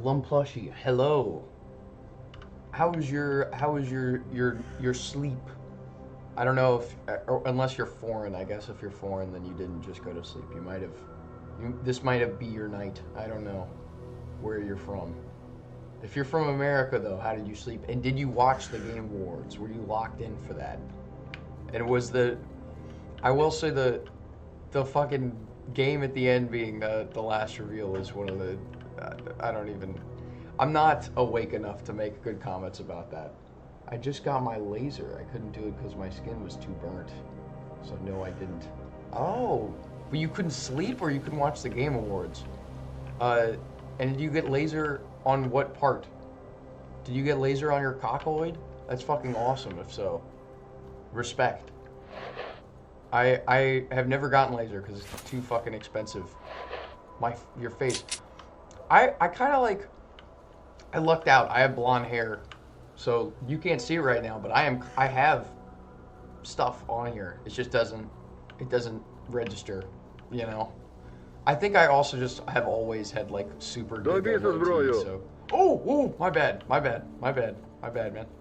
Lum Plushie, hello. How was your sleep? I don't know if unless you're foreign. I guess if you're foreign, then you didn't just go to sleep. You might have. This might have be your night. I don't know where you're from. If you're from America, though, how did you sleep? And did you watch the Game Awards? Were you locked in for that? And was the I will say the fucking game at the end being the last reveal is one of the I don't even I'm not awake enough to make good comments about that. I just got my laser. I couldn't do it because my skin was too burnt. So no, I didn't. Oh, but you couldn't sleep or you couldn't watch the Game Awards. And did you get laser on what part? Did you get laser on your cockoid? That's fucking awesome if so. Respect. I have never gotten laser because it's too fucking expensive. Your face. I kind of like, I lucked out. I have blonde hair, so you can't see it right now, but I have stuff on here. It just doesn't register, you know. I think I also just have always had like super good teeth, so. Oh, my bad, man.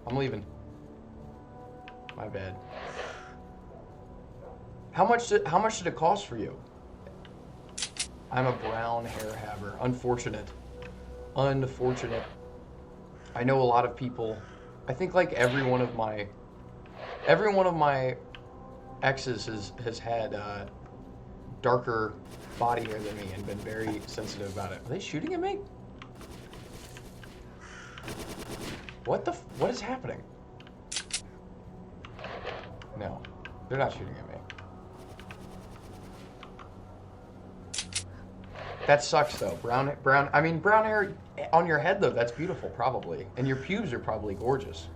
I'm leaving. My bad. How much did it cost for you? I'm a brown hair haver. Unfortunate. I know a lot of people. I think like every one of my exes has had darker body hair than me and been very sensitive about it. Are they shooting at me? What is happening? No, they're not shooting at me. That sucks though. Brown hair on your head though, that's beautiful probably. And your pubes are probably gorgeous.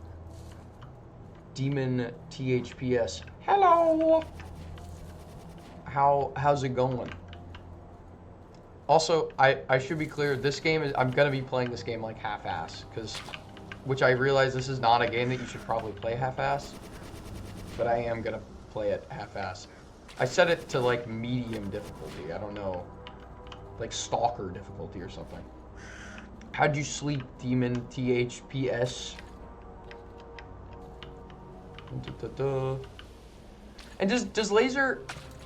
Demon THPS. Hello. How's it going? Also, I should be clear, this game is I'm gonna be playing this game like half-ass, which I realize this is not a game that you should probably play half-ass, but I am gonna play it half-ass. I set it to like medium difficulty. I don't know. Like Stalker difficulty or something. How'd you sleep, Demon THPS? And does laser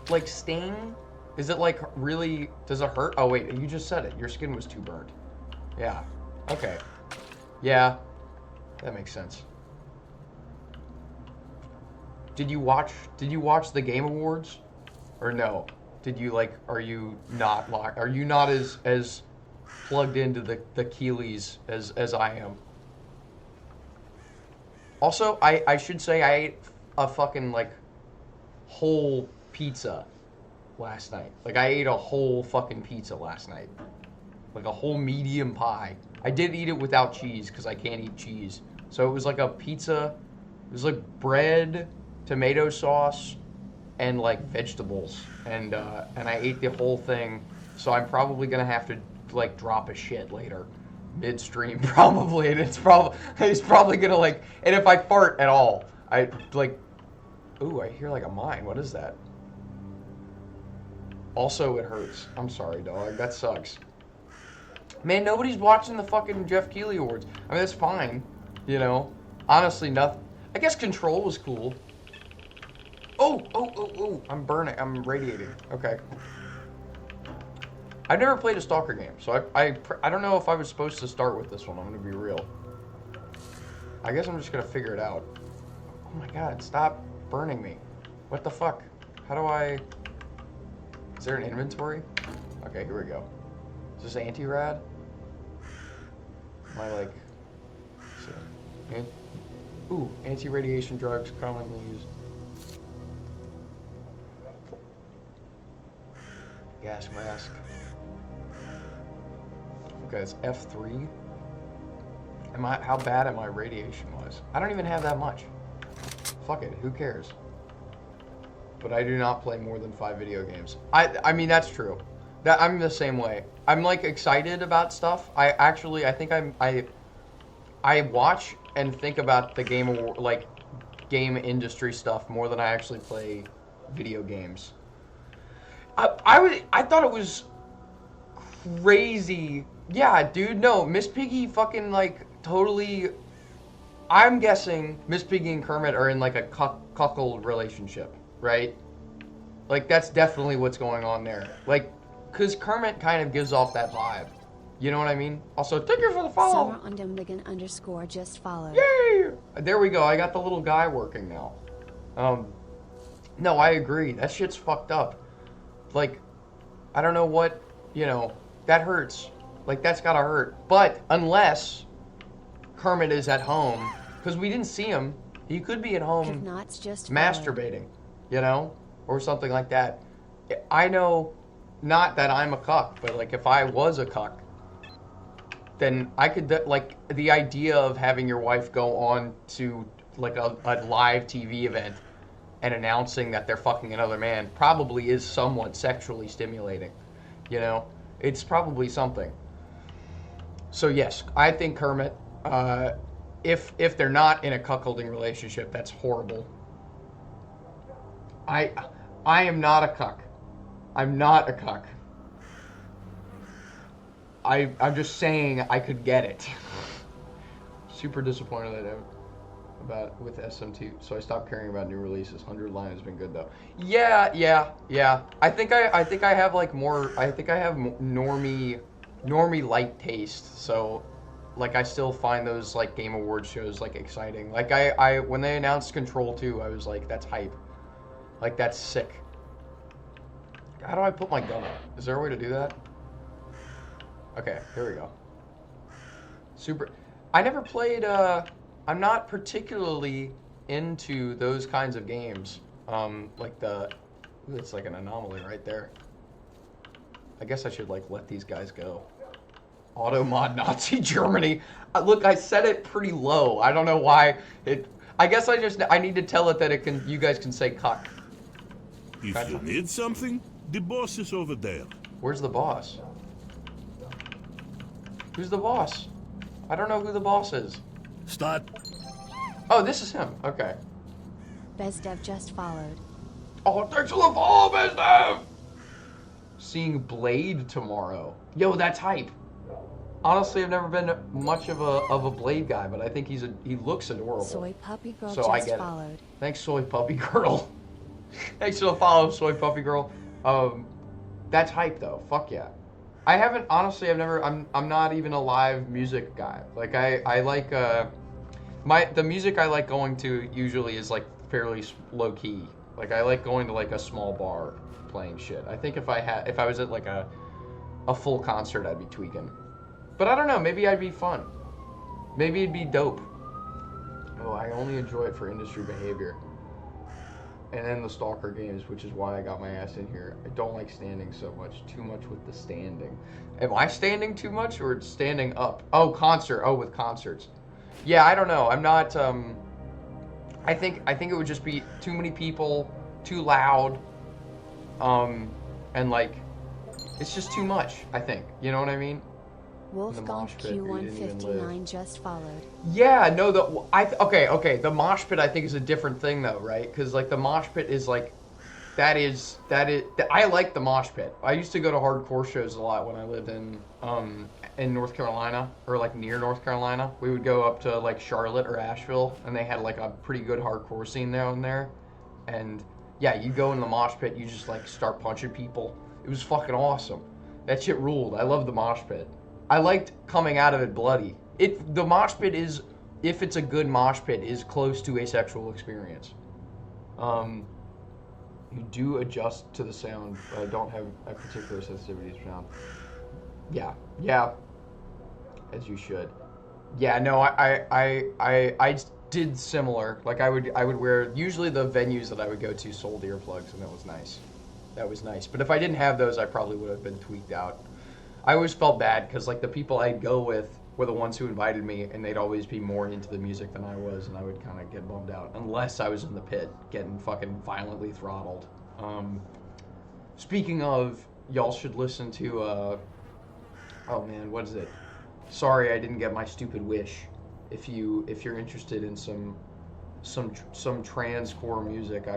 like sting? Is it like really, does it hurt? Oh wait, you just said it. Your skin was too burnt. Yeah. Okay. Yeah. That makes sense. Did you watch the Game Awards? Or no? Did you like, are you not as plugged into the Keeleys as I am? Also, I should say I ate a fucking like whole pizza last night. Like I ate a whole fucking pizza last night. Like a whole medium pie. I did eat it without cheese because I can't eat cheese. So it was like a pizza. It was like bread, tomato sauce, and like vegetables, and I ate the whole thing, so I'm probably gonna have to like drop a shit later, midstream probably, and he's probably gonna like, and if I fart at all, I like, ooh, I hear like a mine. What is that? Also, it hurts. I'm sorry, dog. That sucks. Man, nobody's watching the fucking Jeff Keighley Awards. I mean, that's fine, you know. Honestly, nothing. I guess Control was cool. Oh, I'm burning. I'm radiating. Okay. I've never played a Stalker game, so I don't know if I was supposed to start with this one. I'm going to be real. I guess I'm just going to figure it out. Oh my god, stop burning me. What the fuck? How do I... Is there an inventory? Okay, here we go. Is this anti-rad? Am I like... Ooh, anti-radiation drugs commonly used. Gas mask. Okay, it's F3. How bad am I radiation-wise? I don't even have that much. Fuck it, who cares? But I do not play more than 5 video games. I mean, that's true. I'm the same way. I'm like excited about stuff. I think I watch and think about the game industry stuff more than I actually play video games. I thought it was crazy Yeah, dude, no, Miss Piggy fucking, like, totally... I'm guessing Miss Piggy and Kermit are in, like, a cuckold relationship, right? Like, that's definitely what's going on there. Like, because Kermit kind of gives off that vibe. You know what I mean? Also, thank you for the follow. Summer__ just followed. Yay! There we go. I got the little guy working now. No, I agree. That shit's fucked up. Like, I don't know what, that hurts. Like, that's gotta hurt. But unless Kermit is at home, because we didn't see him, he could be at home masturbating, or something like that. I know, not that I'm a cuck, but like if I was a cuck, then I could, like, the idea of having your wife go on to like a live TV event and announcing that they're fucking another man probably is somewhat sexually stimulating. It's probably something. So yes, I think Kermit. If they're not in a cuckolding relationship, that's horrible. I am not a cuck. I'm not a cuck. I'm just saying I could get it. Super disappointed that about with SM2, so I stopped caring about new releases. 100 line has been good though. Yeah. I think I have like more. I think I have normie light taste. So, like, I still find those like Game Awards shows like exciting. Like I when they announced Control 2, I was like, that's hype. Like, that's sick. How do I put my gun up? Is there a way to do that? Okay, here we go. Super. I never played. I'm not particularly into those kinds of games. Like it's like an anomaly right there. I guess I should like let these guys go. Auto mod Nazi Germany. Look, I set it pretty low. I don't know why it. I guess I need to tell it that it can. You guys can say cuck. If you need something, the boss is over there. Where's the boss? Who's the boss? I don't know who the boss is. Start. Oh, this is him. Okay. Bezdev just followed. Oh, thanks for the follow, Bezdev! Seeing Blade tomorrow. Yo, that's hype. Honestly, I've never been much of a Blade guy, but I think he looks adorable. Soy Puppy Girl so just I get followed. It. Thanks, Soy Puppy Girl. Thanks for the follow, Soy Puppy Girl. That's hype though. Fuck yeah. I haven't, honestly, I'm not even a live music guy. Like, I like, the music I like going to usually is, like, fairly low-key. Like, I like going to, like, a small bar playing shit. I think if I was at, like, a full concert, I'd be tweaking. But I don't know, maybe I'd be fun. Maybe it'd be dope. Oh, I only enjoy it for industry behavior. And then the Stalker games, which is why I got my ass in here. I don't like standing so much. Too much with the standing. Am I standing too much or standing up? Oh, concert. Oh, with concerts. Yeah, I don't know. I'm not. I think it would just be too many people, too loud, and like, it's just too much. I think. You know what I mean? Wolfgang Q159 just followed. Yeah, no, okay, the mosh pit I think is a different thing though, right? Because like the mosh pit is like, I like the mosh pit. I used to go to hardcore shows a lot when I lived in North Carolina, or like near North Carolina. We would go up to like Charlotte or Asheville, and they had like a pretty good hardcore scene down there. And yeah, you go in the mosh pit, you just like start punching people. It was fucking awesome. That shit ruled. I love the mosh pit. I liked coming out of it bloody. The mosh pit is, if it's a good mosh pit, is close to a sexual experience. You do adjust to the sound, but I don't have a particular sensitivity to sound. Yeah, as you should. Yeah, no, I did similar. Like I would wear, usually the venues that I would go to sold earplugs, and that was nice. But if I didn't have those, I probably would have been tweaked out. I always felt bad because like the people I'd go with were the ones who invited me, and they'd always be more into the music than I was, and I would kind of get bummed out unless I was in the pit getting fucking violently throttled. Speaking of, y'all should listen to oh man, what is it? Sorry, I didn't get my stupid wish. If you're interested in some trans-core music,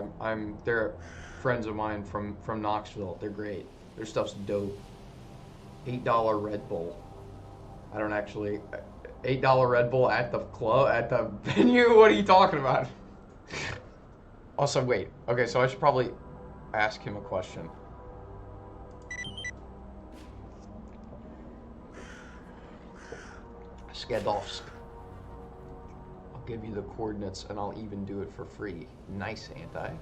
they're friends of mine from Knoxville. They're great. Their stuff's dope. $8 Red Bull. I don't actually. $8 Red Bull at the club, at the venue? What are you talking about? Also, wait. Okay, so I should probably ask him a question. Skedovsk. I'll give you the coordinates and I'll even do it for free. Nice, ain't I?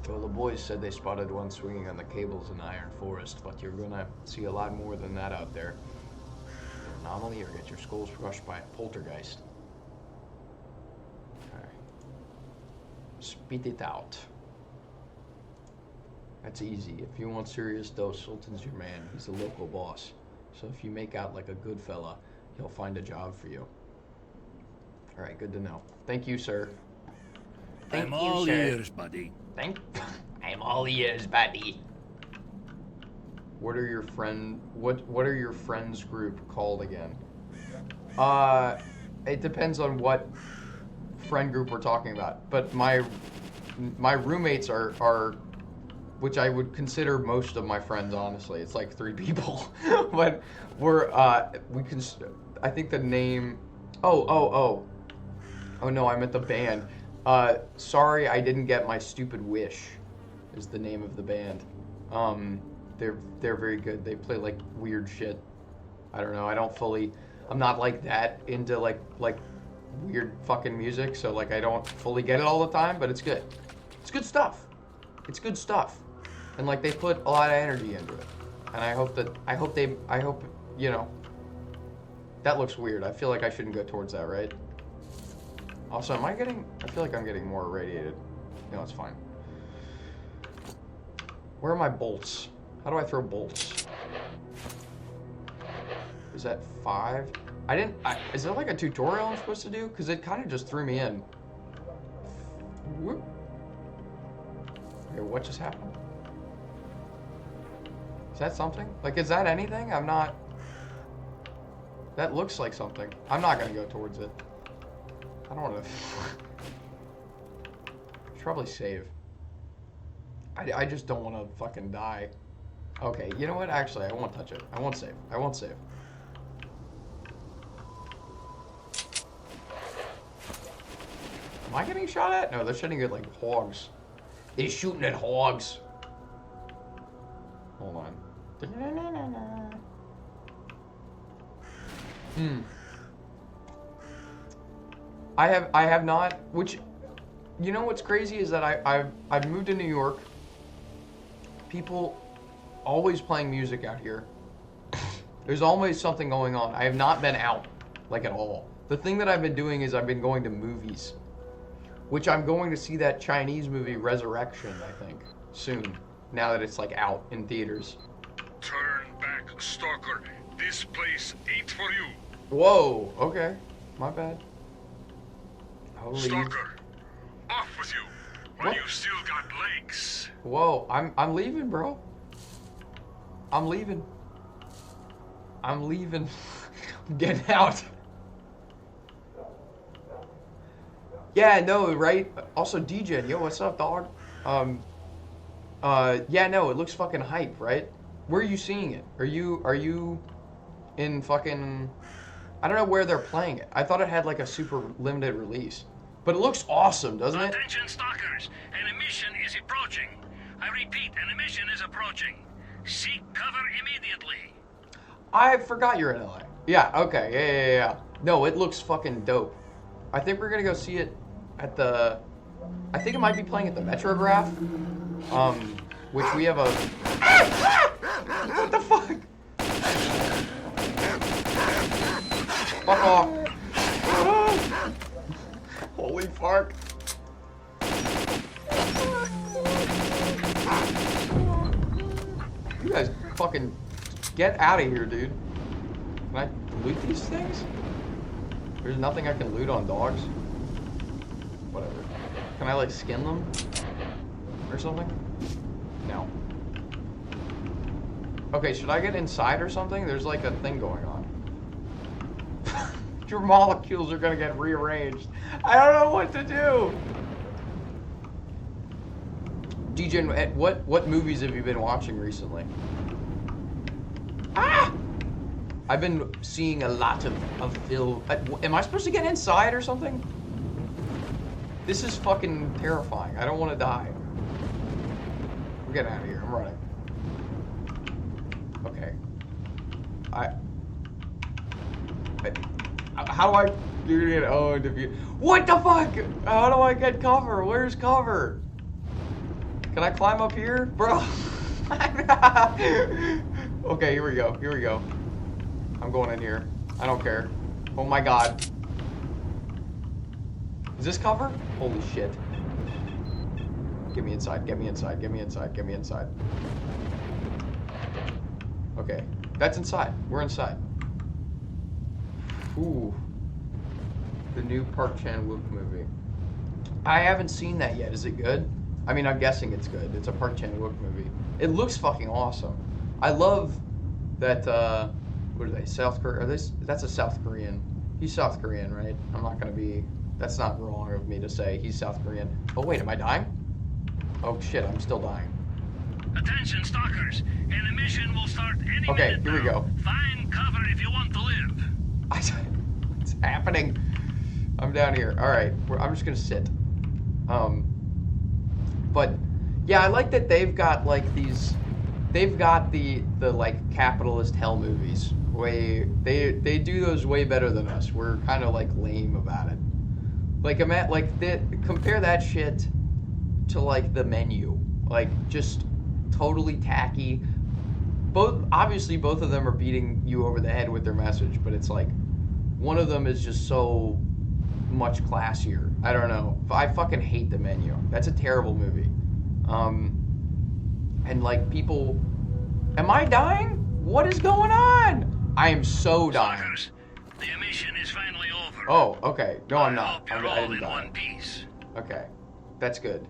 Well, the boys said they spotted one swinging on the cables in Iron Forest, but you're gonna see a lot more than that out there. Anomaly or get your skulls crushed by a poltergeist. Okay. Spit it out. That's easy. If you want serious dough, Sultan's your man. He's the local boss. So if you make out like a good fella, he'll find a job for you. Alright, good to know. Thank you, sir. I'm all ears, buddy. I'm all ears, buddy. What are your friends group called again? It depends on what friend group we're talking about. But my roommates are which I would consider most of my friends, honestly. It's like 3 people. But we're I think the name Oh no, I meant the band. Sorry I didn't get my stupid wish is the name of the band. They're very good. They play like weird shit. I don't know. I'm not like that into like weird fucking music, so like I don't fully get it all the time, but it's good. It's good stuff. It's good stuff. And like they put a lot of energy into it. And I hope, you know, that looks weird. I feel like I shouldn't go towards that, right? Also, I feel like I'm getting more irradiated. No, it's fine. Where are my bolts? How do I throw bolts? Is that 5? Is there like a tutorial I'm supposed to do? Because it kind of just threw me in. Whoop. Okay, what just happened? Is that something? Like, is that anything? That looks like something. I'm not gonna go towards it. I don't want to. Should probably save. I just don't want to fucking die. Okay, you know what? Actually, I won't touch it. I won't save. I won't save. Am I getting shot at? No, they're shooting at like hogs. They're shooting at hogs. Hold on. I have not, which, you know what's crazy is that I've moved to New York. People always playing music out here. There's always something going on. I have not been out, like, at all. The thing that I've been doing is I've been going to movies, which I'm going to see that Chinese movie Resurrection, I think, soon, now that it's like out in theaters. Turn back, Stalker. This place ain't for you. Whoa, okay. My bad. Holy. Stalker, off with you. While What? you still got legs. Whoa, I'm leaving, bro. I'm leaving. I'm leaving. I'm getting out. Yeah, no, right? Also, DJ, yo, what's up, dog? Yeah, no, it looks fucking hype, right? Where are you seeing it? Are you in fucking... I don't know where they're playing it. I thought it had like a super limited release. But it looks awesome, doesn't it? Attention, stalkers. An emission is approaching. I repeat, an emission is approaching. Seek cover immediately. I forgot you're in LA. Yeah, okay, yeah. No, it looks fucking dope. I think we're gonna go see it at the... I think it might be playing at the Metrograph. Which we have a... What the fuck? Fuck off. Holy fuck. You guys fucking get out of here, dude. Can I loot these things? There's nothing I can loot on dogs. Whatever. Can I like skin them? Or something? No. Okay, should I get inside or something? There's like a thing going on. Your molecules are gonna get rearranged. I don't know what to do. DJ, what movies have you been watching recently? Ah! I've been seeing a lot of film. Am I supposed to get inside or something? This is fucking terrifying. I don't want to die. We're getting out of here. I'm running. Okay. How do I do it? Oh, defeat. What the fuck? How do I get cover? Where's cover? Can I climb up here? Bro. Okay, here we go. Here we go. I'm going in here. I don't care. Oh my god. Is this cover? Holy shit. Get me inside, get me inside, get me inside, get me inside. Okay, that's inside. We're inside. Ooh. The new Park Chan-wook movie. I haven't seen that yet. Is it good? I mean, I'm guessing it's good. It's a Park Chan-wook movie. It looks fucking awesome. I love that, what are they, South Korea? That's a South Korean. He's South Korean, right? I'm not gonna be, that's not wrong of me to say he's South Korean. Oh wait, am I dying? Oh shit, I'm still dying. Attention, stalkers. An emission will start any minute here we now. go. Find cover if you want to live. What's happening? I'm down here. All right, I'm just gonna sit. But yeah, I like that they've got like these. They've got the like capitalist hell movies. They do those way better than us. We're kind of like lame about it. Like compare that shit to like The Menu. Like just totally tacky. Obviously both of them are beating you over the head with their message, but it's like one of them is just so much classier. I don't know. I fucking hate The Menu. That's a terrible movie. And like people, am I dying? What is going on? I am so dying. Stalkers, the emission is finally over. Oh, okay. No, I'm I not. hope you're I all didn't in die. one piece. Okay, that's good.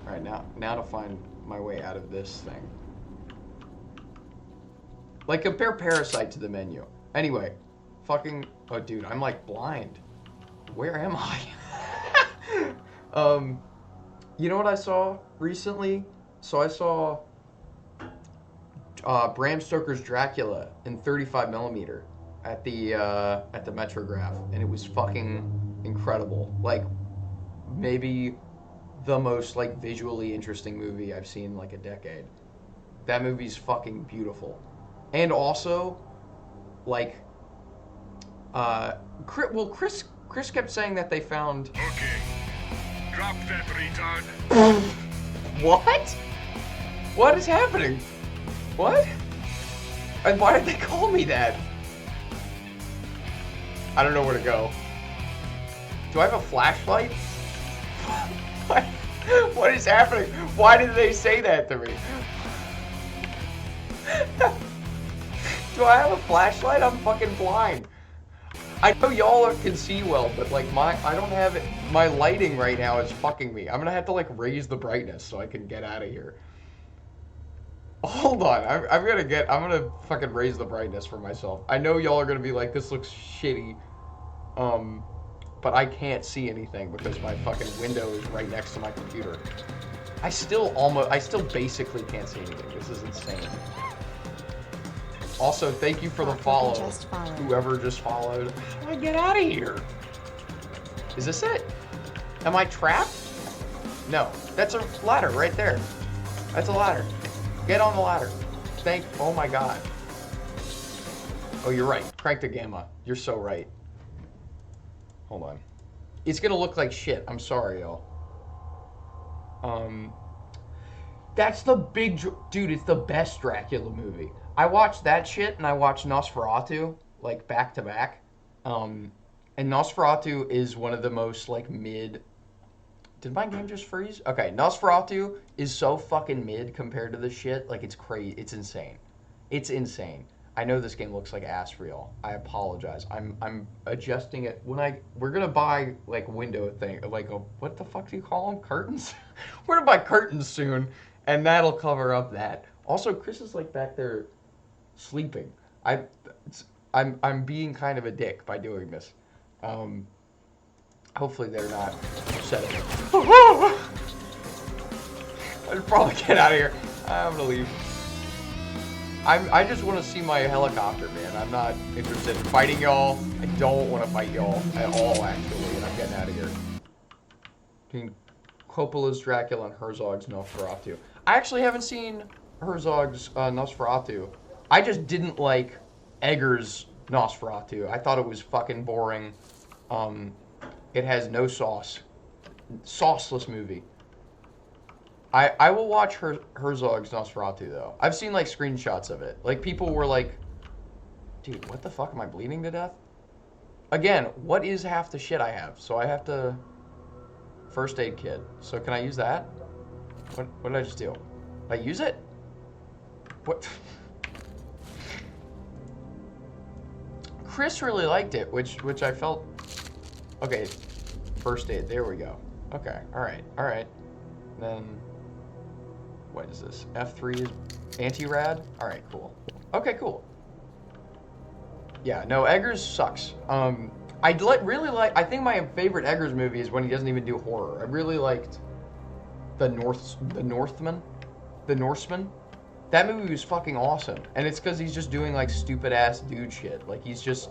All right, now to find my way out of this thing. Like compare Parasite to The Menu. Anyway, fucking. Oh, dude, I'm like blind. Where am I? You know what I saw recently? So I saw Bram Stoker's Dracula in 35mm at the Metrograph, and it was fucking incredible. Like maybe the most like visually interesting movie I've seen in like a decade. That movie's fucking beautiful, and also like Chris kept saying that they found. Okay. Drop that retard. What? What is happening? What? And why did they call me that? I don't know where to go. Do I have a flashlight? What is happening? Why did they say that to me? Do I have a flashlight? I'm fucking blind. I know y'all can see well, but like I don't have it. My lighting right now is fucking me. I'm gonna have to like raise the brightness so I can get out of here. Hold on, I'm gonna fucking raise the brightness for myself. I know y'all are gonna be like, this looks shitty, but I can't see anything because my fucking window is right next to my computer. I still basically can't see anything. This is insane. Also, thank you for the follow. Whoever just followed. How do I get out of here? Is this it? Am I trapped? No. That's a ladder right there. That's a ladder. Get on the ladder. Oh my god. Oh, you're right. Crank the gamma. You're so right. Hold on. It's gonna look like shit. I'm sorry, y'all. That's the big... Dude, it's the best Dracula movie. I watched that shit and I watched Nosferatu, like, back to back. And Nosferatu is one of the most, like, mid... Did my game just freeze? Okay, Nosferatu is so fucking mid compared to this shit. Like, it's crazy. It's insane. It's insane. I know this game looks like ass for y'all. I apologize. I'm adjusting it. We're gonna buy, like, window thing, like, what the fuck do you call them? Curtains? We're gonna buy curtains soon, and that'll cover up that. Also, Chris is, like, back there sleeping. I'm being kind of a dick by doing this. Hopefully they're not upset at me. should probably get out of here. I'm gonna leave. I just want to see my helicopter, man. I'm not interested in fighting y'all. I don't want to fight y'all at all, actually, and I'm getting out of here. Between Coppola's Dracula and Herzog's Nosferatu. I actually haven't seen Herzog's Nosferatu. I just didn't like Eggers' Nosferatu. I thought it was fucking boring. It has no sauce. Sauceless movie. I will watch Herzog's Nosferatu, though. I've seen, like, screenshots of it. Like, people were like, dude, what the fuck? Am I bleeding to death? Again, what is half the shit I have? So I have to... First aid kit. So can I use that? What did I just do? Did I use it? What? Chris really liked it, which I felt... Okay, first aid. There we go. Okay, alright. Then... What is this? F3 is anti-rad? Alright, cool. Okay, cool. Yeah, no, Eggers sucks. I think my favorite Eggers movie is when he doesn't even do horror. I really liked The Northman. That movie was fucking awesome. And it's because he's just doing, like, stupid-ass dude shit. Like, he's just...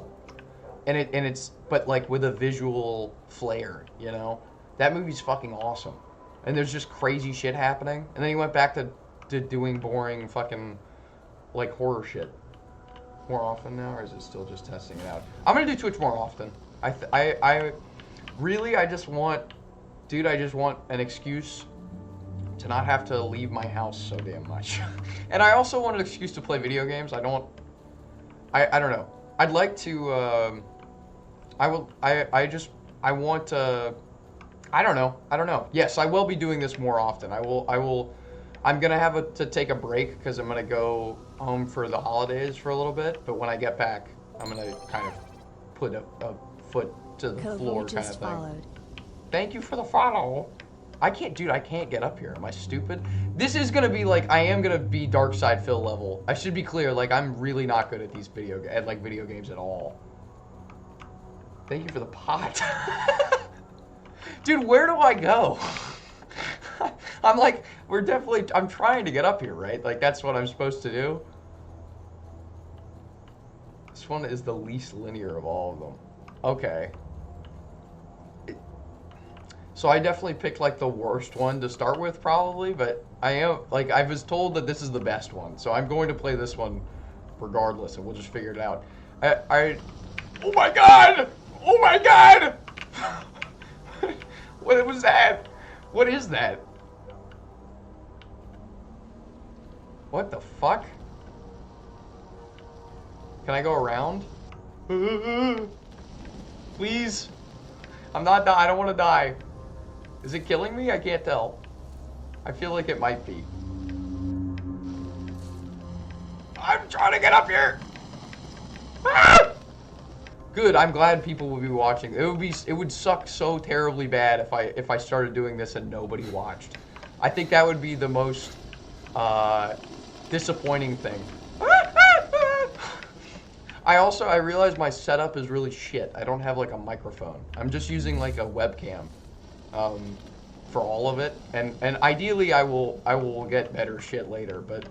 But, like, with a visual flair, you know? That movie's fucking awesome. And there's just crazy shit happening. And then he went back to doing boring fucking, like, horror shit. More often now, or is it still just testing it out? I'm gonna do Twitch more often. I just want an excuse to not have to leave my house so damn much. And I also want an excuse to play video games. I don't know. I'd like to, I want to... I don't know. Yes, I will be doing this more often. I'm gonna have to take a break because I'm gonna go home for the holidays for a little bit. But when I get back, I'm gonna kind of put a foot to the floor kind of thing. Followed. Thank you for the follow. I can't get up here. Am I stupid? This is gonna be like, I am gonna be Dark Side Phil level. I should be clear, like, I'm really not good at these video games at all. Thank you for the pot. Dude, where do I go? I'm like, I'm trying to get up here, right? Like, that's what I'm supposed to do. This one is the least linear of all of them. Okay. So I definitely picked, like, the worst one to start with, probably, but I was told that this is the best one, so I'm going to play this one regardless, and we'll just figure it out. Oh my god! Oh my god! What was that? What is that? What the fuck? Can I go around? Please? I don't want to die. Is it killing me? I can't tell. I feel like it might be. I'm trying to get up here! Ah! Good, I'm glad people will be watching. It would suck so terribly bad if I started doing this and nobody watched. I think that would be the most disappointing thing. I realize my setup is really shit. I don't have like a microphone. I'm just using like a webcam for all of it. And ideally I will get better shit later, but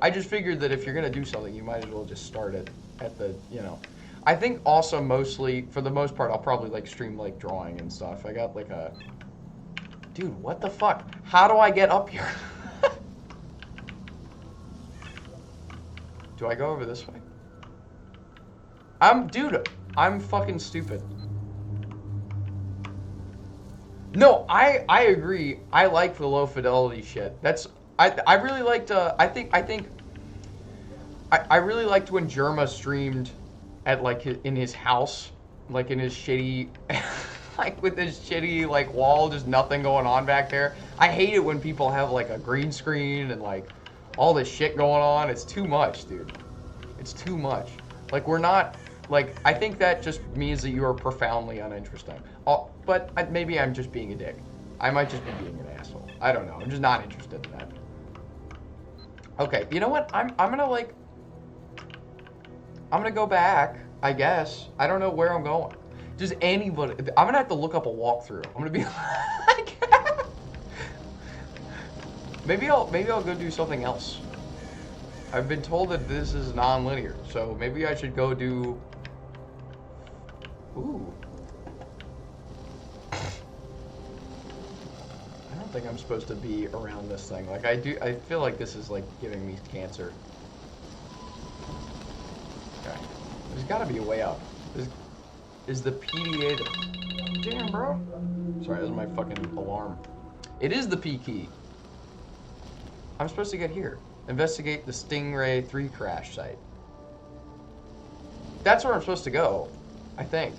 I just figured that if you're gonna do something, you might as well just start it at the, you know. I think also mostly, for the most part, I'll probably like stream like drawing and stuff. I got like a... Dude, what the fuck? How do I get up here? Do I go over this way? Dude, I'm fucking stupid. No, I agree. I like the low fidelity shit. I really liked, I really liked when Jerma streamed at like in his house, like in his shitty, like with his shitty like wall, just nothing going on back there. I hate it when people have like a green screen and like all this shit going on. It's too much, dude. It's too much. Like we're not, like I think that just means that you are profoundly uninteresting. But maybe I'm just being a dick. I might just be being an asshole. I don't know. I'm just not interested in that. Okay, you know what? I'm gonna go back, I guess. I don't know where I'm going. Does anybody... I'm gonna have to look up a walkthrough. I'm gonna be like... Maybe I'll go do something else. I've been told that this is non-linear, so maybe I should go do... Ooh. I don't think I'm supposed to be around this thing. Like, I feel like this is, like, giving me cancer. Okay. There's gotta be a way up. Is the PDA the... Damn, bro. Sorry, that was my fucking alarm. It is the P key. I'm supposed to get here. Investigate the Stingray 3 crash site. That's where I'm supposed to go, I think.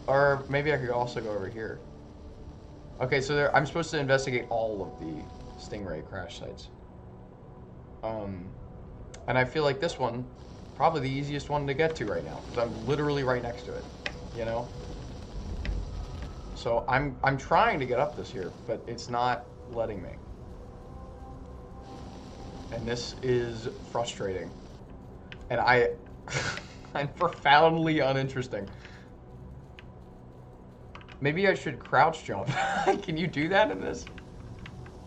Or maybe I could also go over here. Okay, so I'm supposed to investigate all of the Stingray crash sites. And I feel like this one, probably the easiest one to get to right now, because I'm literally right next to it, you know? So I'm trying to get up this here, but it's not letting me. And this is frustrating. And I'm profoundly uninteresting. Maybe I should crouch jump. Can you do that in this?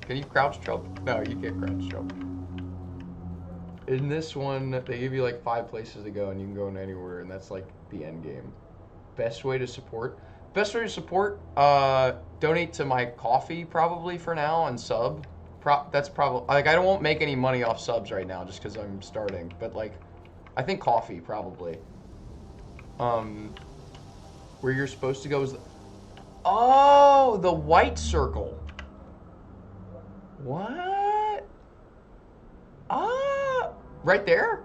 Can you crouch jump? No, you can't crouch jump. In this one, they give you like 5 places to go and you can go in anywhere, and that's like the end game. Best way to support? Best way to support, donate to my coffee probably for now and sub. That's probably, like, I won't make any money off subs right now just because I'm starting, but like, I think coffee probably. Where you're supposed to go is, oh, the white circle. What? Ah, right there?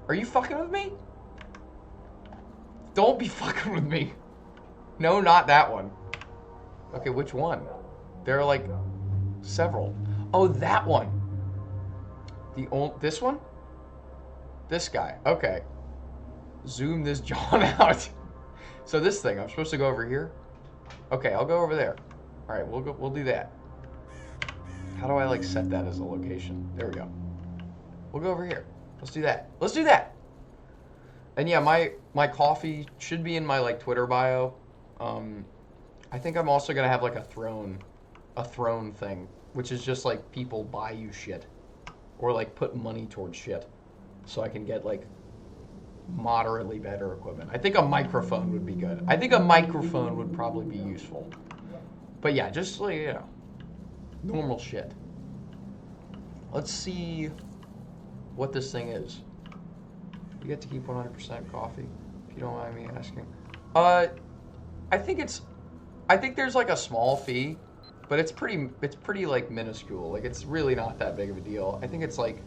Are you fucking with me? Don't be fucking with me. No, not that one. Okay, which one? There are like several. Oh, that one. This one? This guy. Okay. Zoom this John out. So this thing, I'm supposed to go over here? Okay, I'll go over there. All right, we'll do that. How do I like set that as a location? There we go. We'll go over here. Let's do that. Let's do that. And yeah, my coffee should be in my like Twitter bio. I think I'm also gonna have like a throne thing, which is just like people buy you shit or like put money towards shit, so I can get like moderately better equipment. I think a microphone would be good. I think a microphone would probably be useful. But yeah, just like, you know, normal shit. Let's see what this thing is. You get to keep 100% coffee, if you don't mind me asking. I think there's like a small fee, but it's pretty like minuscule. Like, it's really not that big of a deal. I think it's like,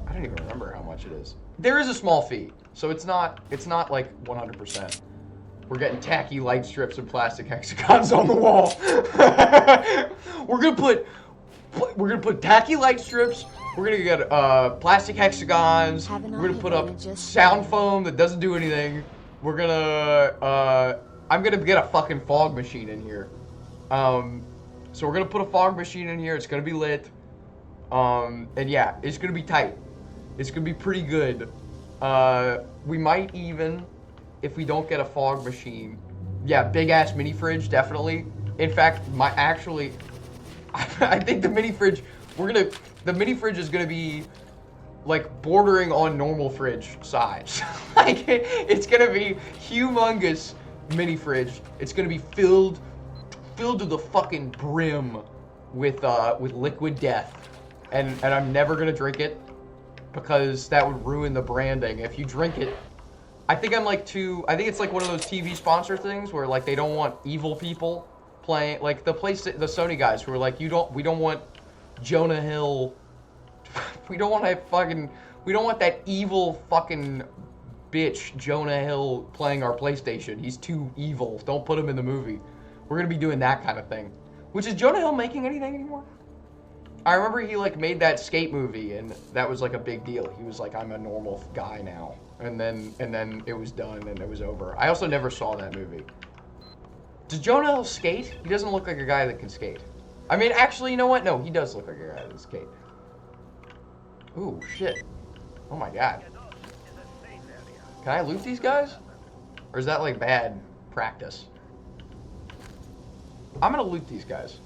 I don't even remember how much it is. There is a small fee, so it's not like 100%. We're getting tacky light strips and plastic hexagons on the wall. We're gonna put tacky light strips. We're gonna get plastic hexagons. We're gonna put up sound foam that doesn't do anything. We're gonna I'm gonna get a fucking fog machine in here. So we're gonna put a fog machine in here. It's gonna be lit. And yeah, it's gonna be tight. It's gonna be pretty good. We might even, if we don't get a fog machine, yeah, big ass mini fridge, definitely. In fact, I think the mini fridge, the mini fridge is gonna be like bordering on normal fridge size. Like, it's gonna be humongous mini fridge. It's gonna be filled to the fucking brim with liquid death, and I'm never gonna drink it because that would ruin the branding. If you drink it, I think it's like one of those TV sponsor things where like they don't want evil people playing, like the Sony guys who are like, we don't want Jonah Hill, we don't want that evil fucking bitch Jonah Hill playing our PlayStation. He's too evil. Don't put him in the movie. We're gonna be doing that kind of thing. Which, is Jonah Hill making anything anymore? I remember he like made that skate movie, and that was like a big deal. He was like, I'm a normal guy now. And then it was done and it was over. I also never saw that movie. Does Jonah Hill skate? He doesn't look like a guy that can skate. I mean, actually, you know what? No, he does look like a guy that can skate. Ooh, shit. Oh my god. Can I loot these guys? Or is that like bad practice? I'm gonna loot these guys.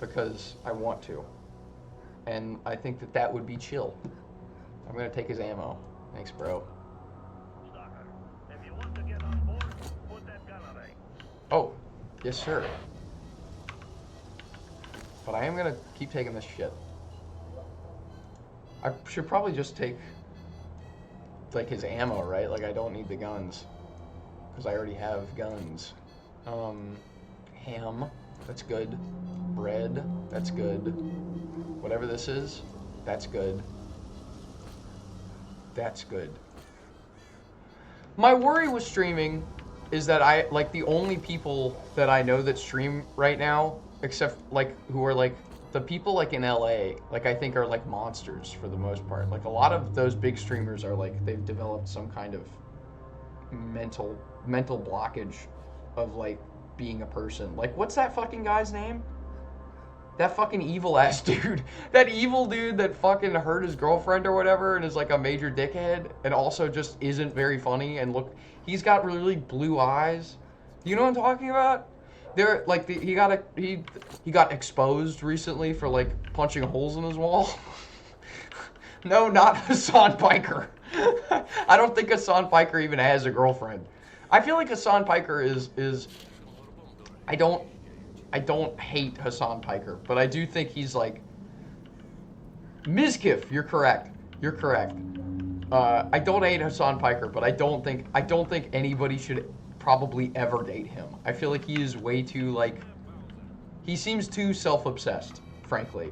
because I want to. And I think that that would be chill. I'm gonna take his ammo. Thanks, bro. Stalker, if you want to get on board, put that gun away. Oh, yes, sir. But I am gonna keep taking this shit. I should probably just take, like, his ammo, right? Like, I don't need the guns. Because I already have guns. Ham, that's good. Bread, that's good. Whatever this is, that's good. That's good. My worry with streaming is that the only people that I know that stream right now, except, like, who are, like, the people, like, in LA, like, I think are, like, monsters for the most part. Like, a lot of those big streamers are, like, they've developed some kind of mental blockage of, like, being a person. Like, what's that fucking guy's name? That fucking evil ass dude. That evil dude that fucking hurt his girlfriend or whatever and is like a major dickhead and also just isn't very funny and look, he's got really blue eyes. You know what I'm talking about? They're like he got exposed recently for like punching holes in his wall. No, not Hassan Piker. I don't think Hassan Piker even has a girlfriend. I feel like Hassan Piker is I don't hate Hassan Piker, but I do think he's like Mizkif. You're correct. You're correct. I don't hate Hassan Piker, but I don't think anybody should probably ever date him. I feel like he is way too like he seems too self-obsessed, frankly.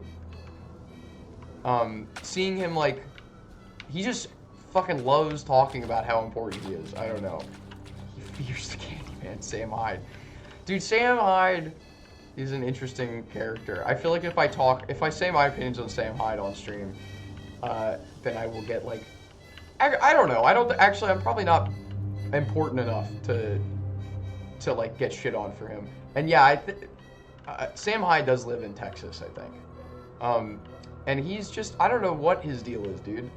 Seeing him like he just fucking loves talking about how important he is. I don't know. He fears the Candyman, Sam Hyde. Dude, Sam Hyde is an interesting character. I feel like if I say my opinions on Sam Hyde on stream, then I will get like, I don't know. I'm probably not important enough to like get shit on for him. And yeah, Sam Hyde does live in Texas, I think. And he's just, I don't know what his deal is, dude.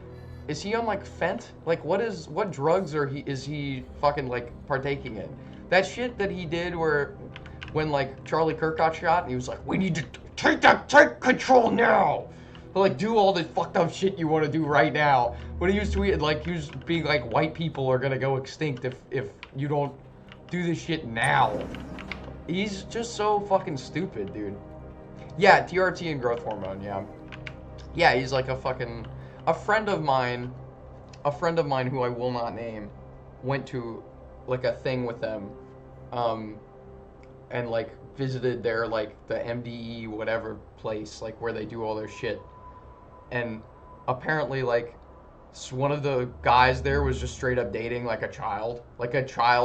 Is he on like Fent? Like what drugs is he fucking like partaking in? That shit that he did when like Charlie Kirk got shot and he was like, we need to take control now. But like do all the fucked up shit you want to do right now. When he was tweeting, like he was being like, white people are gonna go extinct if you don't do this shit now. He's just so fucking stupid, dude. Yeah, TRT and growth hormone, yeah. Yeah, he's like a friend of mine who I will not name went to like a thing with them and like visited their like the MDE whatever place like where they do all their shit, and apparently like one of the guys there was just straight up dating like a child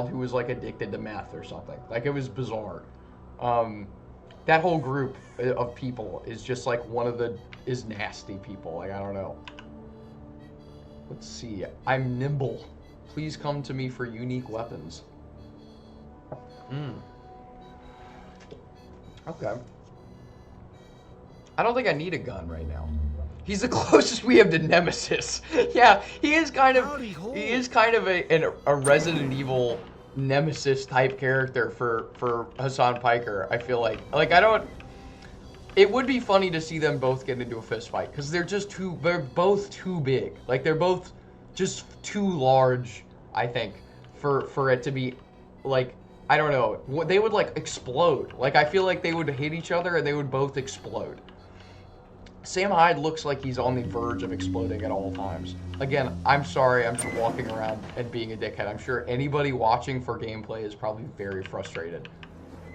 who was like addicted to meth or something. Like it was bizarre. That whole group of people is just like is nasty people. Like I don't know. Let's see. I'm nimble. Please come to me for unique weapons. Okay. I don't think I need a gun right now. He's the closest we have to Nemesis. Yeah, he is kind of a Resident Evil Nemesis type character for Hassan Piker. I feel like it would be funny to see them both get into a fist fight because they're both too big. Like they're both just too large, I think, for it to be like, I don't know. They would like explode. Like I feel like they would hit each other and they would both explode. Sam Hyde looks like he's on the verge of exploding at all times. Again, I'm sorry, I'm just walking around and being a dickhead. I'm sure anybody watching for gameplay is probably very frustrated.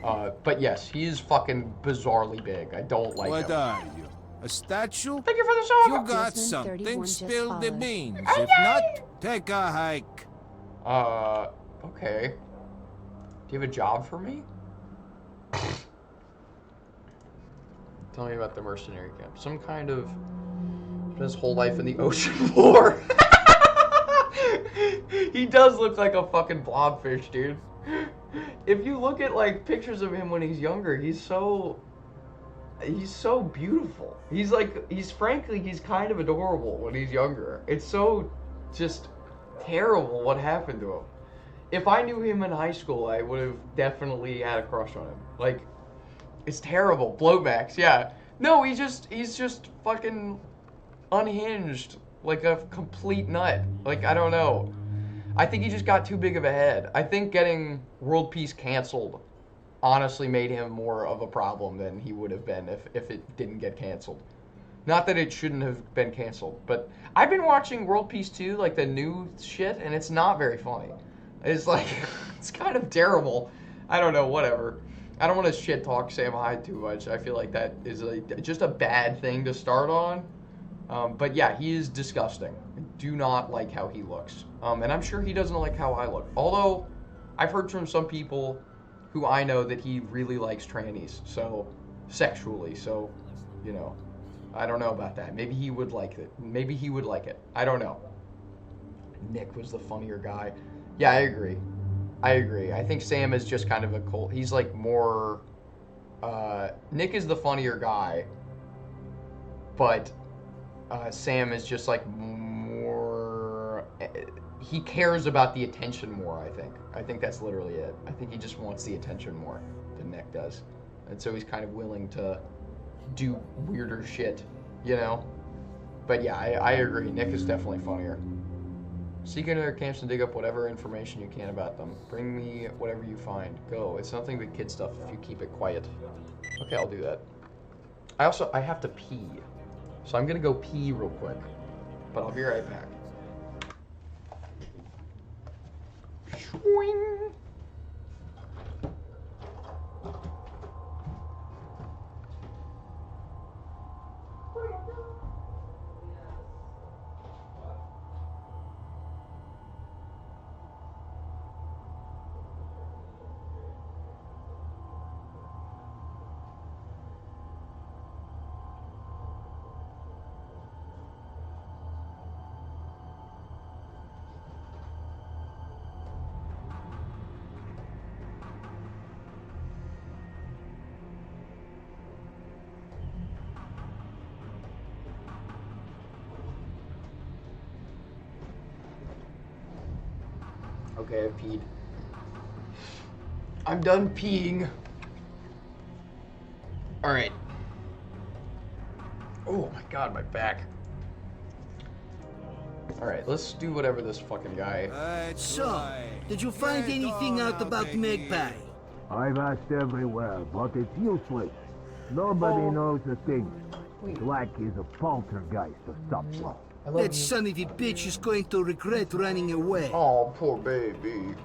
But yes, he is fucking bizarrely big. I don't like him. What are you? A statue? Thank you for the song. If you got something, spill the beans. If not, take a hike. Okay. Do you have a job for me? Tell me about the mercenary camp. Some kind of his whole life in the ocean floor. He does look like a fucking blobfish, dude. If you look at like pictures of him when he's younger, he's so beautiful. He's kind of adorable when he's younger. It's so just terrible what happened to him. If I knew him in high school, I would have definitely had a crush on him. Like, It's terrible. Blowbacks, yeah. No, he's just fucking unhinged, like a complete nut. Like, I don't know. I think he just got too big of a head. I think getting World Peace canceled honestly made him more of a problem than he would have been if it didn't get canceled. Not that it shouldn't have been canceled, but I've been watching World Peace 2, like the new shit, and it's not very funny. It's like, it's kind of terrible. I don't know, whatever. I don't want to shit talk Sam Hyde too much. I feel like that is just a bad thing to start on. But yeah, he is disgusting. I do not like how he looks. And I'm sure he doesn't like how I look. Although, I've heard from some people who I know that he really likes trannies, so sexually. So, you know, I don't know about that. Maybe he would like it. Maybe he would like it. I don't know. Nick was the funnier guy. Yeah, I agree. I think Sam is just kind of a cold. He's like more. Nick is the funnier guy, but Sam is just like more. He cares about the attention more. I think that's literally it. I think he just wants the attention more than Nick does, and so he's kind of willing to do weirder shit, you know. But yeah, I agree. Nick is definitely funnier. Seek into their camps and dig up whatever information you can about them. Bring me whatever you find. Go. It's nothing but kid stuff if you keep it quiet. Okay, I'll do that. I have to pee. So I'm gonna go pee real quick. But I'll be right back. Swing. Okay, I peed. I'm done peeing. Alright. Oh my god, my back. Alright, let's do whatever this fucking guy... So, did you find anything out about Magpie? I've asked everywhere, but it's useless. Nobody knows a thing. Black is a poltergeist of some sort. That son of a bitch is going to regret running away. Oh, poor baby.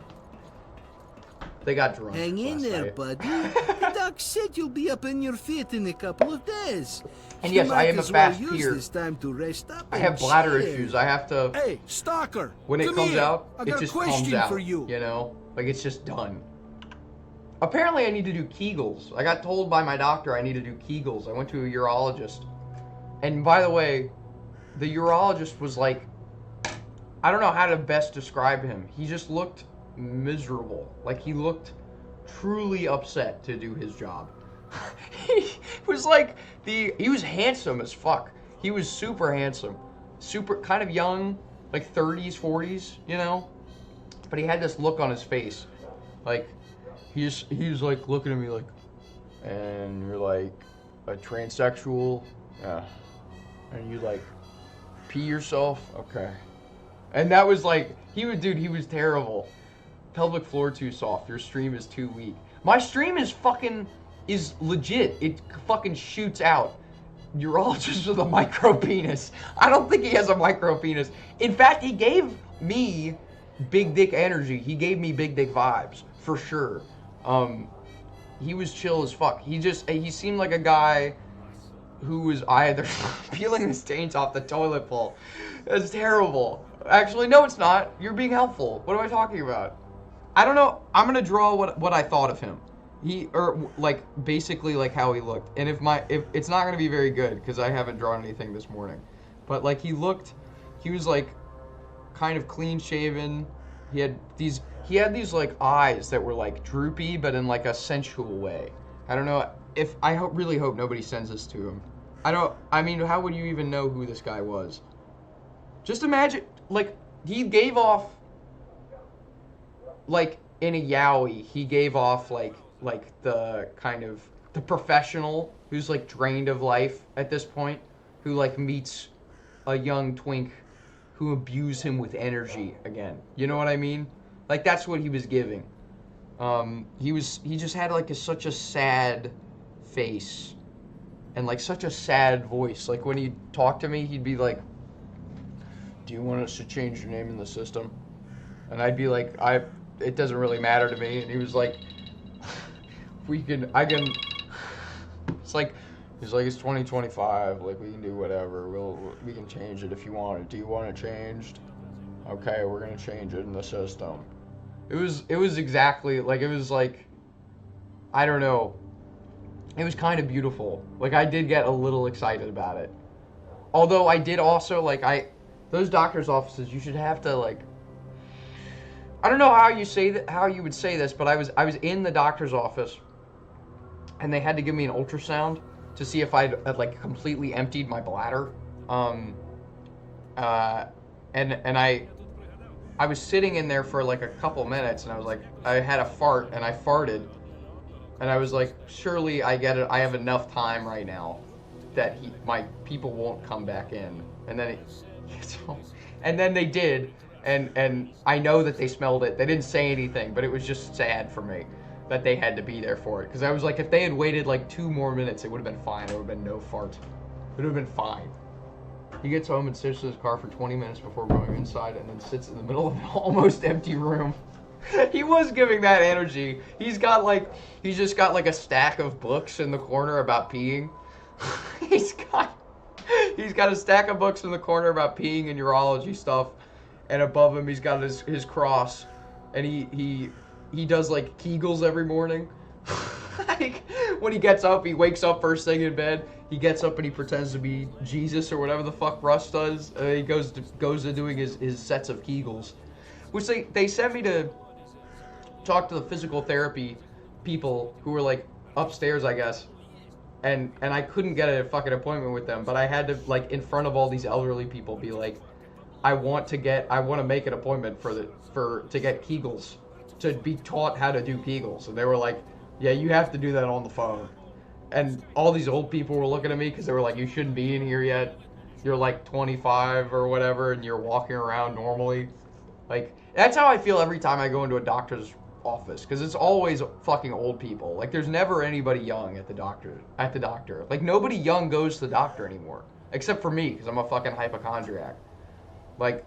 They got drunk. Hang in there, buddy. The doc said you'll be up on your feet in a couple of days. And yes, I am a fast peer. This time to rest up. I have bladder issues. I have to... Hey, Stalker! When it comes out, I it got just a question comes out, for you. You know? Like, it's just done. Apparently, I need to do Kegels. I got told by my doctor I need to do Kegels. I went to a urologist. And by the way, the urologist was like... I don't know how to best describe him. He just looked miserable. Like, he looked truly upset to do his job. He was like he was handsome as fuck. He was super handsome. Super kind of young, like 30s, 40s, you know? But he had this look on his face. Like he's like looking at me like, and you're like a transsexual? Yeah. And you like pee yourself? Okay. And that was like he was terrible. Pelvic floor too soft. Your stream is too weak. My stream is legit. It fucking shoots out. Urologist with a micro penis. I don't think he has a micro penis. In fact, he gave me big dick energy. He gave me big dick vibes for sure. He was chill as fuck. He seemed like a guy who was either peeling the stains off the toilet bowl. That's terrible. Actually, no, it's not. You're being helpful. What am I talking about? I don't know. I'm gonna draw what I thought of him. Basically like how he looked. And if it's not gonna be very good because I haven't drawn anything this morning. But like he was like kind of clean shaven. He had these like eyes that were like droopy but in like a sensual way. I don't know if really hope nobody sends this to him. I mean, how would you even know who this guy was? Just imagine, like, he gave off, like, in a yaoi, he gave off, like the kind of the professional who's like drained of life at this point, who like meets a young twink who abuse him with energy again. You know what I mean? Like that's what he was giving. He just had like such a sad face and like such a sad voice. Like when he'd talk to me, he'd be like, "Do you want us to change your name in the system?" And I'd be like, it doesn't really matter to me. And he was like, I can. It's like, he's like, it's 2025. Like we can do whatever. We can change it if you want it. Do you want it changed? Okay, we're gonna change it in the system. It was exactly like, it was like, I don't know. It was kind of beautiful. Like I did get a little excited about it. Although I did also like those doctor's offices, you should have to like, I don't know how you would say this, but I was in the doctor's office and they had to give me an ultrasound to see if I'd like completely emptied my bladder. And I was sitting in there for like a couple minutes and I was like, I had a fart and I farted and I was like, surely I get it. I have enough time right now that my people won't come back in. And then and then they did. And I know that they smelled it. They didn't say anything, but it was just sad for me that they had to be there for it. Because I was like, if they had waited like 2 more minutes, it would have been fine. There would have been no fart. It would have been fine. He gets home and sits in his car for 20 minutes before going inside and then sits in the middle of an almost empty room. He was giving that energy. He's just got like a stack of books in the corner about peeing. He's got a stack of books in the corner about peeing and urology stuff. And above him, he's got his cross, and he does like Kegels every morning. Like when he gets up, he wakes up first thing in bed. He gets up and he pretends to be Jesus or whatever the fuck Russ does. He goes to doing his sets of Kegels, which they sent me to talk to the physical therapy people who were like upstairs, I guess. And I couldn't get a fucking appointment with them, but I had to like in front of all these elderly people be like, I want to make an appointment to get Kegels, to be taught how to do Kegels. And they were like, yeah, you have to do that on the phone. And all these old people were looking at me because they were like, you shouldn't be in here yet. You're like 25 or whatever and you're walking around normally. Like, that's how I feel every time I go into a doctor's office, because it's always fucking old people. Like, there's never anybody young at the doctor. Like, nobody young goes to the doctor anymore. Except for me, because I'm a fucking hypochondriac. Like,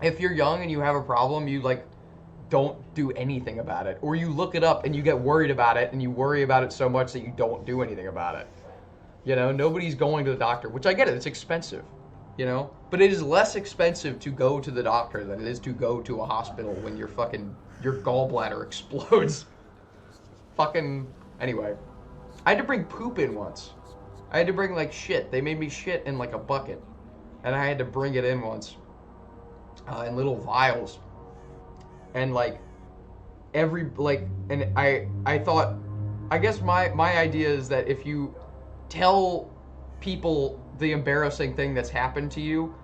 if you're young and you have a problem, you, like, don't do anything about it. Or you look it up and you get worried about it, and you worry about it so much that you don't do anything about it. You know, nobody's going to the doctor, which I get it, it's expensive, you know? But it is less expensive to go to the doctor than it is to go to a hospital when your gallbladder explodes. Anyway. I had to bring poop in once. I had to bring, like, shit. They made me shit in, like, a bucket. And I had to bring it in once. In little vials. And, like, I thought, I guess my idea is that if you tell people the embarrassing thing that's happened to you,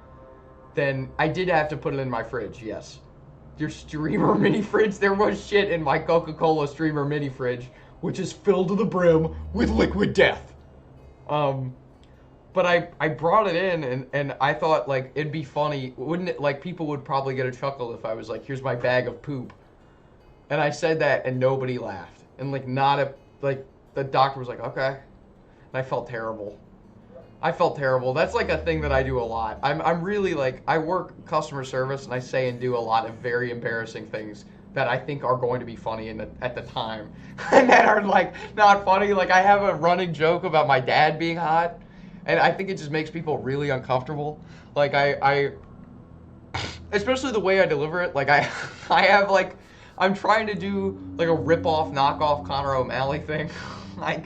then I did have to put it in my fridge, yes. Your streamer mini fridge, there was shit in my Coca-Cola streamer mini fridge, which is filled to the brim with liquid death. But I brought it in and I thought, like, it'd be funny, wouldn't it? Like, people would probably get a chuckle if I was like, here's my bag of poop. And I said that and nobody laughed. And, like, the doctor was like, okay. And I felt terrible. That's, like, a thing that I do a lot. I'm really, like, I work customer service and I say and do a lot of very embarrassing things that I think are going to be funny at the time. And that are, like, not funny. Like, I have a running joke about my dad being hot. And I think it just makes people really uncomfortable. Like, I especially the way I deliver it. Like, I have, like, I'm trying to do, like, a rip-off, knockoff Conor O'Malley thing. like,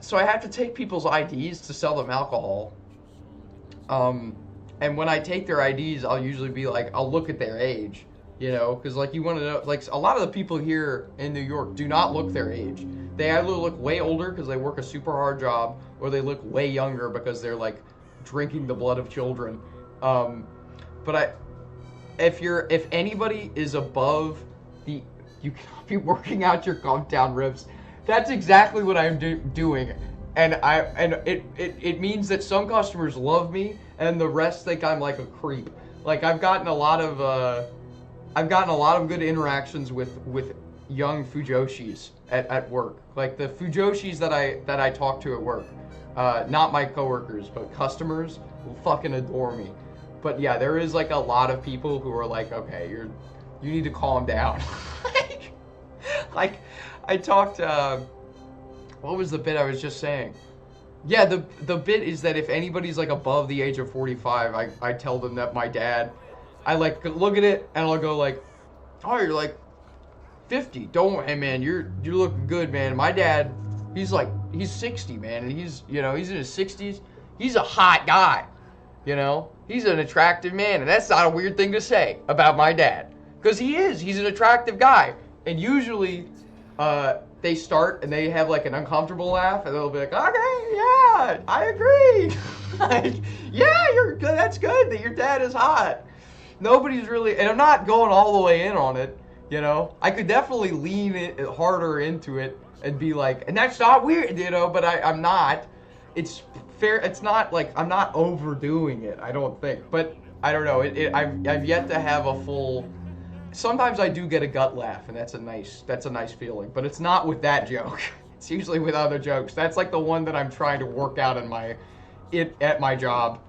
so I have to take people's IDs to sell them alcohol. And when I take their IDs, I'll usually be like, I'll look at their age, you know, because, like, you want to know, like, a lot of the people here in New York do not look their age. They either look way older because they work a super hard job, or they look way younger because they're, like, drinking the blood of children. But if anybody is above You cannot be working out your compound riffs. That's exactly what I'm doing. And it means that some customers love me and the rest think I'm like a creep. Like I've gotten a lot of good interactions with young Fujoshis at work. Like the Fujoshis that I talk to at work. Not my coworkers, but customers who fucking adore me. But yeah, there is like a lot of people who are like, okay, you need to calm down. like I talked what was the bit I was just saying? Yeah, the bit is that if anybody's like above the age of 45, I tell them that my dad, I like look at it and I'll go like, oh, you're like 50. Hey man, you're looking good, man. My dad, he's 60, man, and he's in his 60s. He's a hot guy, He's an attractive man, and that's not a weird thing to say about my dad, because he's an attractive guy. And usually, they start and they have like an uncomfortable laugh, and they'll be like, okay, yeah, I agree. Like, yeah, that's good that your dad is hot. Nobody's really, and I'm not going all the way in on it, I could definitely lean it harder into it and be like, and that's not weird, but I'm not. It's fair. It's not like I'm not overdoing it, I don't think. But I don't know. I've yet to have a full. Sometimes I do get a gut laugh, and that's a nice feeling. But it's not with that joke. It's usually with other jokes. That's like the one that I'm trying to work out at my job,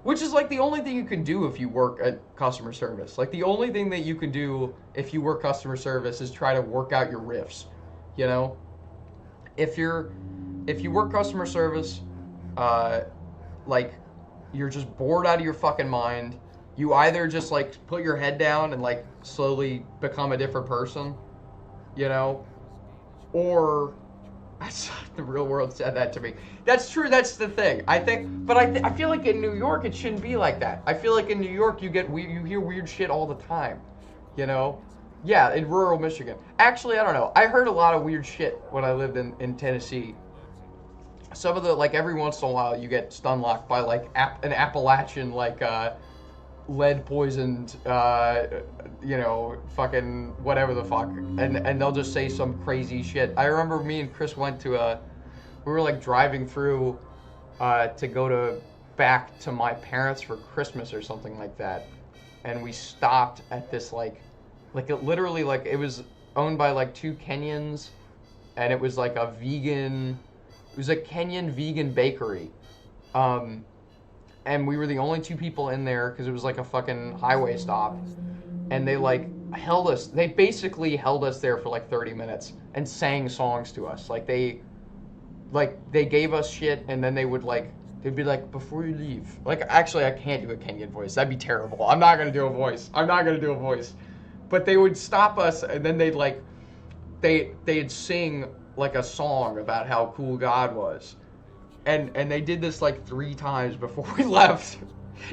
which is like the only thing you can do if you work at customer service. Like the only thing that you can do if you work customer service is try to work out your riffs. If you work customer service, like you're just bored out of your fucking mind. You either just like put your head down and like slowly become a different person, or the real world said that to me. That's true. That's the thing. I think, but I feel like in New York it shouldn't be like that. I feel like in New York you hear weird shit all the time, Yeah, in rural Michigan. Actually, I don't know. I heard a lot of weird shit when I lived in Tennessee. Some of the, like, every once in a while you get stun locked by, like, an Appalachian, like, lead poisoned, fucking whatever the fuck. And they'll just say some crazy shit. I remember me and Chris went to we were, like, driving through to go back to my parents for Christmas or something like that. And we stopped at this, like it literally, like, it was owned by, like, two Kenyans, and it was, like, it was a Kenyan vegan bakery. And we were the only two people in there, because it was, like, a fucking highway stop. And they, like, they basically held us there for, like, 30 minutes and sang songs to us. Like, they gave us shit, and then they would, like, they'd be like, before you leave. Like, actually, I can't do a Kenyan voice. That'd be terrible. I'm not going to do a voice. But they would stop us, and then they'd sing like a song about how cool God was, and they did this like 3 times before we left.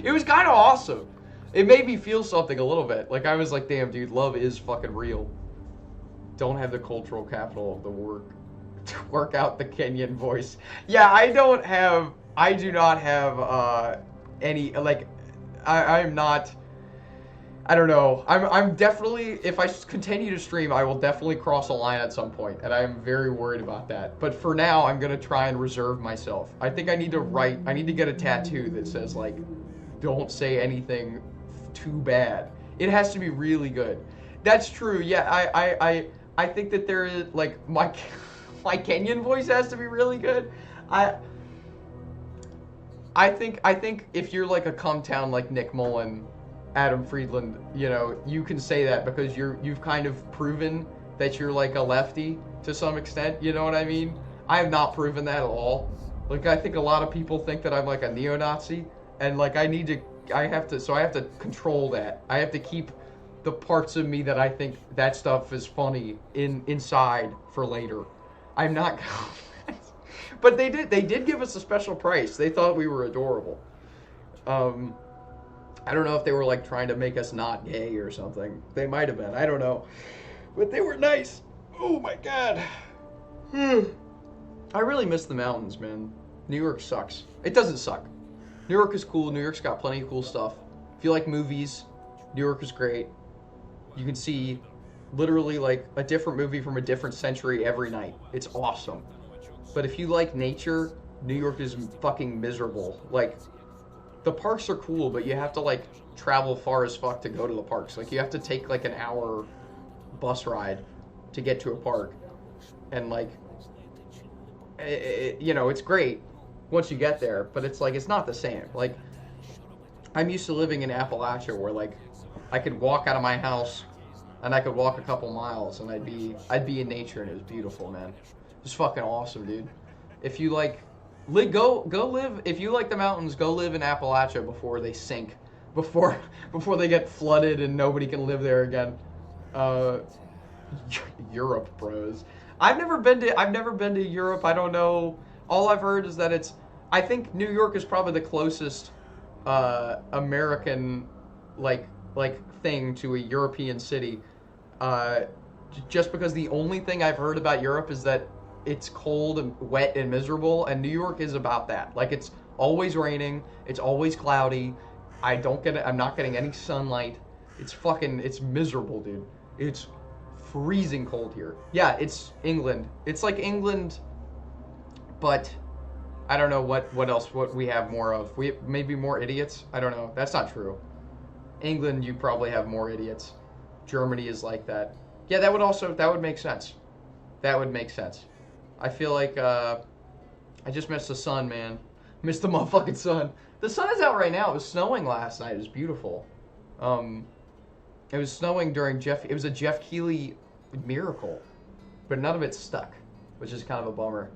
It was kind of awesome. It made me feel something a little bit. Like I was like, damn, dude, love is fucking real. Don't have the cultural capital of the work to work out the Kenyan voice. Yeah, I do not have any, like, I'm not. I don't know. I'm definitely, if I continue to stream, I will definitely cross a line at some point, and I'm very worried about that. But for now, I'm going to try and reserve myself. I think I need to get a tattoo that says, like, don't say anything too bad. It has to be really good. That's true. Yeah, I think that there is, like, my Kenyan voice has to be really good. I think if you're like a cum town like Nick Mullen, Adam Friedland, you can say that because you've kind of proven that you're like a lefty to some extent, you know what I mean? I have not proven that at all. Like, I think a lot of people think that I'm like a neo-Nazi, and like I have to control that. I have to keep the parts of me that I think that stuff is funny inside for later. I'm not but they did give us a special price. They thought we were adorable. I don't know if they were like trying to make us not gay or something. They might have been. I don't know. But they were nice. Oh my god. I really miss the mountains, man. New York sucks. It doesn't suck. New York is cool. New York's got plenty of cool stuff. If you like movies, New York is great. You can see literally like a different movie from a different century every night. It's awesome. But if you like nature, New York is fucking miserable. Like, the parks are cool, but you have to like travel far as fuck to go to the parks. Like, you have to take like an hour bus ride to get to a park. And like, you know, it's great once you get there, but it's like, it's not the same. Like, I'm used to living in Appalachia where like I could walk out of my house and I could walk a couple miles and I'd be in nature, and it was beautiful, man. It was fucking awesome, dude. If you like, go live, if you like the mountains, go live in Appalachia before they sink, before they get flooded and nobody can live there again. Europe, bros. I've never been to Europe. I don't know. All I've heard is that I think New York is probably the closest American like thing to a European city. Just because the only thing I've heard about Europe is that it's cold and wet and miserable, and New York is about that. Like, it's always raining, it's always cloudy. I'm not getting any sunlight. It's miserable, dude. It's freezing cold here. Yeah, it's England. It's like England, but I don't know what else we have more of. We maybe more idiots. I don't know. That's not true. England, you probably have more idiots. Germany is like that. Yeah, that would make sense. That would make sense. I feel like I just missed the sun, man. Missed the motherfucking sun. The sun is out right now. It was snowing last night. It was beautiful. It was snowing during it was a Jeff Keighley miracle, but none of it stuck, which is kind of a bummer.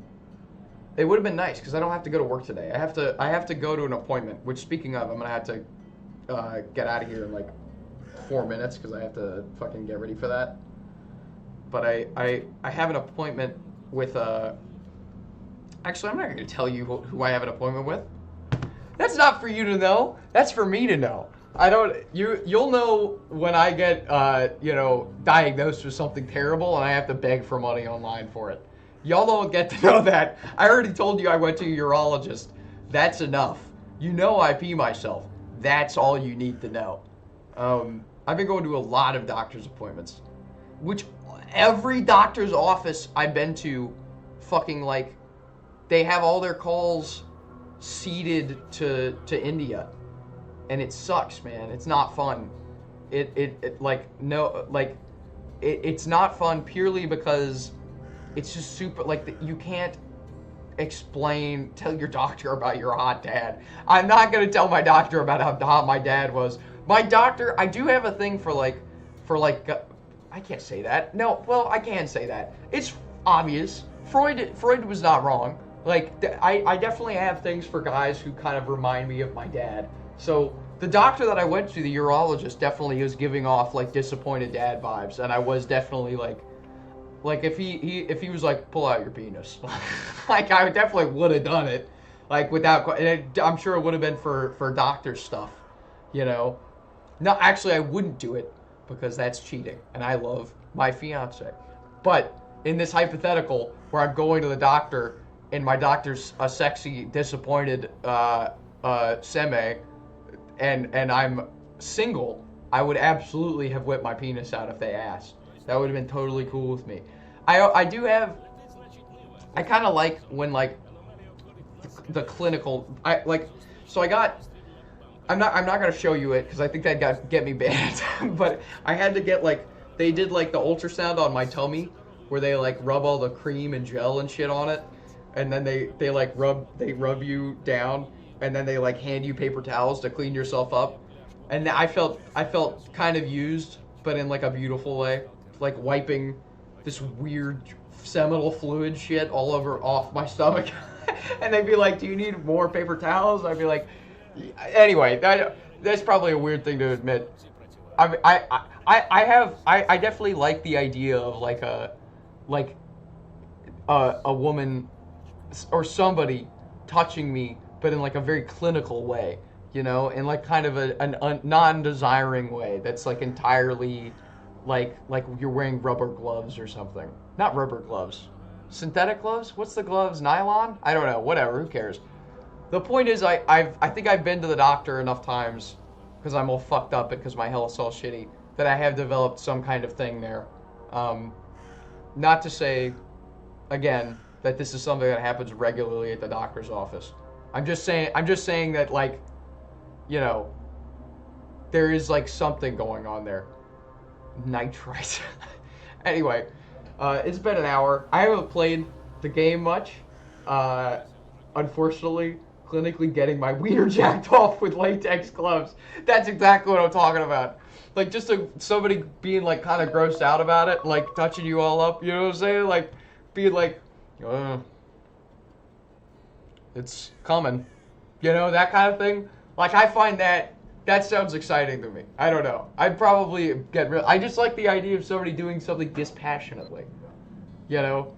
It would have been nice because I don't have to go to work today. I have to go to an appointment. Which, speaking of, I'm gonna have to get out of here in like 4 minutes because I have to fucking get ready for that. But I have an appointment with actually, I'm not going to tell you who I have an appointment with. That's not for you to know. That's for me to know. You'll know when I get diagnosed with something terrible and I have to beg for money online for it. Y'all don't get to know that. I already told you I went to a urologist. That's enough. You know I pee myself. That's all you need to know. I've been going to a lot of doctor's appointments, which every doctor's office I've been to, fucking like, they have all their calls seeded to India, and it sucks, man. It's not fun. It's not fun purely because it's just super, like, you can't tell your doctor about your hot dad. I'm not going to tell my doctor about how hot my dad was. My doctor, I do have a thing for I can't say that. No, well, I can say that. It's obvious. Freud was not wrong. Like, I definitely have things for guys who kind of remind me of my dad. So the doctor that I went to, the urologist, definitely was giving off like disappointed dad vibes, and I was definitely like if he was like, pull out your penis, like I definitely would have done it, like without. I'm sure it would have been for doctor stuff, you know. No, actually, I wouldn't do it because that's cheating, and I love my fiance. But in this hypothetical where I'm going to the doctor and my doctor's a sexy, disappointed seme, and I'm single, I would absolutely have whipped my penis out if they asked. That would have been totally cool with me. I kind of like when like the clinical, I'm not gonna show you it because I think that get me banned. But I had to get they did the ultrasound on my tummy where they rub all the cream and gel and shit on it, and then they rub you down, and then they hand you paper towels to clean yourself up. And I felt kind of used, but in a beautiful way, wiping this weird seminal fluid shit all off my stomach. And they'd be like, "Do you need more paper towels?" I'd be like, anyway, that's probably a weird thing to admit. I definitely like the idea of a woman or somebody touching me, but in a very clinical way, you know, in kind of a non-desiring way that's entirely like you're wearing rubber gloves or something. Not rubber gloves. Synthetic gloves? What's the gloves? Nylon? I don't know. Whatever. Who cares? The point is, I think I've been to the doctor enough times because I'm all fucked up because my health's all shitty that I have developed some kind of thing there. Not to say, again, that this is something that happens regularly at the doctor's office. I'm just saying that, like, you know, there is, like, something going on there. Nitrite. Anyway, it's been an hour. I haven't played the game much. Unfortunately, clinically getting my wiener jacked off with latex gloves. That's exactly what I'm talking about. Like, just somebody being, like, kind of grossed out about it, like, touching you all up, you know what I'm saying? Like, being like, it's coming. You know, that kind of thing. Like, I find that sounds exciting to me. I don't know. I'd probably I just like the idea of somebody doing something dispassionately. You know?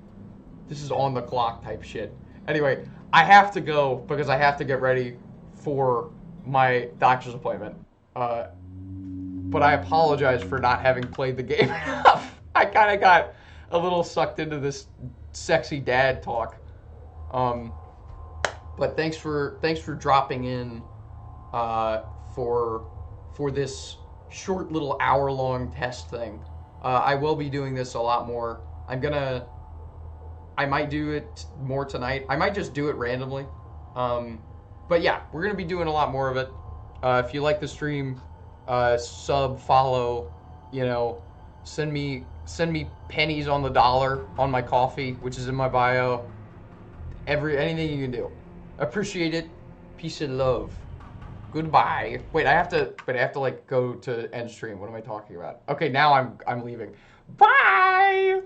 This is on the clock type shit. Anyway, I have to go because I have to get ready for my doctor's appointment. But I apologize for not having played the game enough. I kind of got a little sucked into this sexy dad talk. But thanks for dropping in for this short little hour-long test thing. I will be doing this a lot more. I might do it more tonight. I might just do it randomly. But yeah, we're gonna be doing a lot more of it. If you like the stream, sub, follow, you know, send me pennies on the dollar on my coffee, which is in my bio. Anything you can do. Appreciate it. Peace and love. Goodbye. Wait, I have to like go to end stream. What am I talking about? Okay, now I'm leaving. Bye.